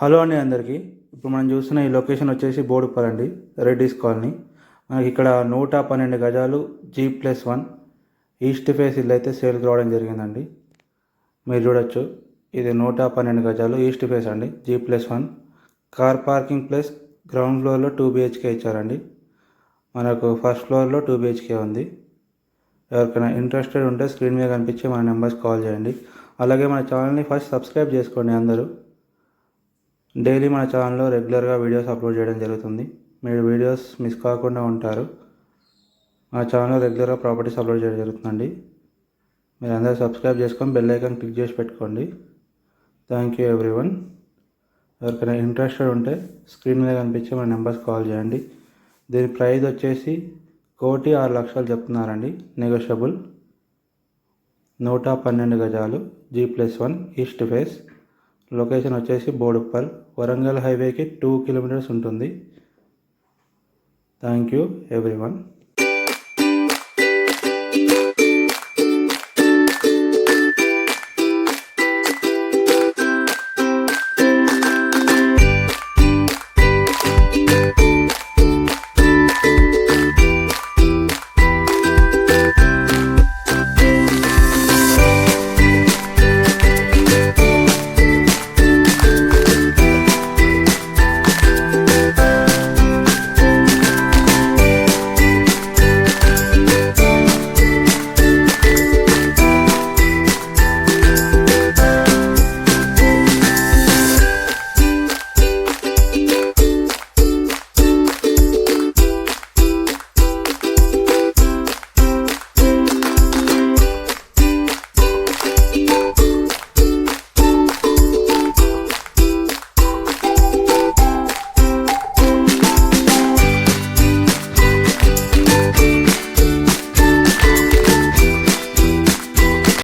Hello అండి అందరికీ. ఇప్పుడు మనం చూస్తున్న ఈ లొకేషన్ వచ్చేసి బోడుప్పల్ అండి, రెడ్డిస్ కాలనీ. మనకి ఇక్కడ 112 గజాలు G+1 ఈస్ట్ ఫేస్ ఇల్లు అయితే సేల్కి రావడం జరిగిందండి. మీరు చూడొచ్చు, ఇది 112 గజాలు ఈస్ట్ ఫేస్ అండి, G+1. Car parking plus ground ఫ్లోర్లో 2 BHK ఇచ్చారండి. మనకు ఫస్ట్ ఫ్లోర్లో 2 BHK ఉంది. ఎవరికైనా ఇంట్రెస్టెడ్ ఉంటే స్క్రీన్ మీద కనిపించే మన నెంబర్స్ కాల్ చేయండి. అలాగే మన ఛానల్ని ఫస్ట్ సబ్స్క్రైబ్ చేసుకోండి అందరూ. డైలీ మన ఛానల్లో రెగ్యులర్గా వీడియోస్ అప్లోడ్ చేయడం జరుగుతుంది. మీరు వీడియోస్ మిస్ కాకుండా ఉంటారు. మన ఛానల్లో రెగ్యులర్గా ప్రాపర్టీస్ అప్లోడ్ చేయడం జరుగుతుందండి. మీరు అందరూ సబ్స్క్రైబ్ చేసుకొని బెల్ ఐకాన్ క్లిక్ చేసి పెట్టుకోండి. Thank you everyone. ఎవరికైనా ఇంట్రెస్టెడ్ ఉంటే స్క్రీన్ మీద కనిపించే మన నెంబర్స్ కాల్ చేయండి. దీని ప్రైస్ వచ్చేసి 1,06,00,000 చెప్తున్నారండి, నెగోషియబుల్. 112 గజాలు G+1 ఈస్ట్ ఫేస్. లొకేషన్ వచ్చేసి బోడుప్పల్, వరంగల్ హైవేకి 2 కిలోమీటర్స్ ఉంటుంది. Thank you everyone.